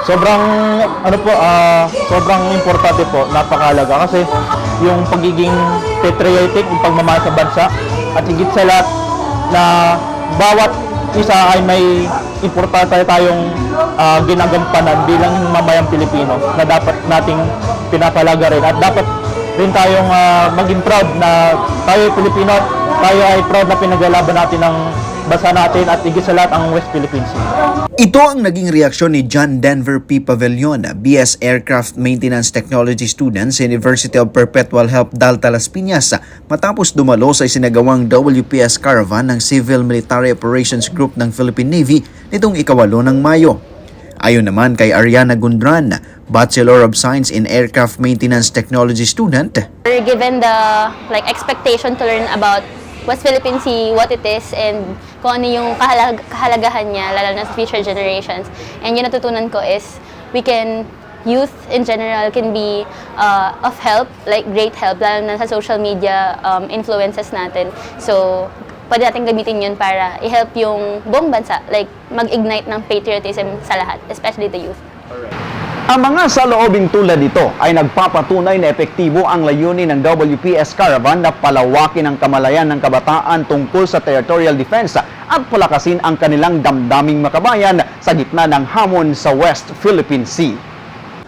Sobrang sobrang importante po, napakahalaga kasi yung pagiging patriotic, yung pagmamahal sa bansa at higit sa lahat na bawat isa ay may importante tayong ginagampanan bilang mamayang Pilipino na dapat nating pinapalaga rin at dapat rin tayong maging proud na tayo ay Pilipino at tayo ay proud na pinaglalaban natin ang bansa natin at higit sa lahat ang West Philippine Sea. Ito ang naging reaksyon ni John Denver P. Pavilion, BS Aircraft Maintenance Technology student sa University of Perpetual Help Dalta Las Piñas matapos dumalo sa isinagawang WPS Caravan ng Civil Military Operations Group ng Philippine Navy nitong 8 ng Mayo. Ayon naman kay Ariana Gundran, Bachelor of Science in Aircraft Maintenance Technology student, We're given the expectation to learn about West Philippine Sea, what it is, and kung ano yung kahalagahan niya, lalo na sa future generations. And yung natutunan ko is, youth in general can be of help, like great help, lalo na sa social media influences natin. So, pwede natin gamitin yun para i-help yung buong bansa, like mag-ignite ng patriotism sa lahat, especially the youth. Ang mga saloobing tulad nito ay nagpapatunay na epektibo ang layunin ng WPS Caravan na palawakin ang kamalayan ng kabataan tungkol sa territorial defense at palakasin ang kanilang damdaming makabayan sa gitna ng hamon sa West Philippine Sea.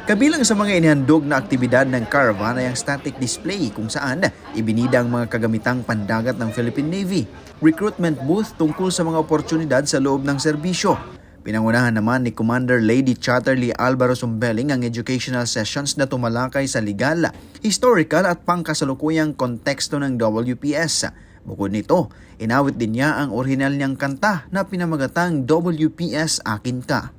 kabilang sa mga inihandog na aktibidad ng Caravan ay ang static display kung saan ibinida ang mga kagamitang pandagat ng Philippine Navy, recruitment booth tungkol sa mga oportunidad sa loob ng serbisyo. Pinangunahan naman ni Commander Lady Chatterley Alvaro Sumbeling ang educational sessions na tumalakay sa legal, historical at pangkasalukuyang konteksto ng WPS. Bukod nito, inawit din niya ang orihinal niyang kanta na pinamagatang WPS Akin Ka.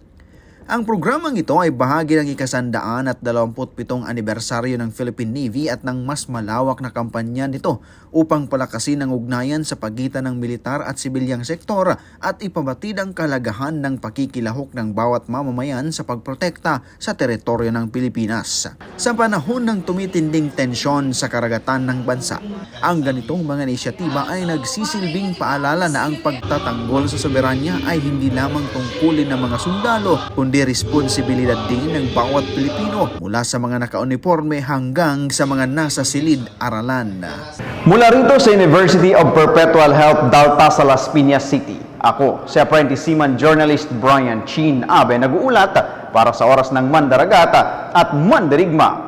Ang programang ito ay bahagi ng ikasandaan at 27 anibersaryo ng Philippine Navy at ng mas malawak na kampanya nito upang palakasin ang ugnayan sa pagitan ng militar at sibilyang sektor at ipabatid ang kalagahan ng pakikilahok ng bawat mamamayan sa pagprotekta sa teritoryo ng Pilipinas. Sa panahon ng tumitinding tensyon sa karagatan ng bansa, ang ganitong mga inisyatiba ay nagsisilbing paalala na ang pagtatanggol sa soberanya ay hindi lamang tungkulin ng mga sundalo, kundi responsibilidad din ng bawat Pilipino mula sa mga nakauniforme hanggang sa mga nasa silid-aralan. Mula rito sa University of Perpetual Help Dalta sa Las Piñas City, ako si Apprentice Seaman Journalist Brian Chin Abe nag-uulat para sa Oras ng Mandaragata at Mandirigma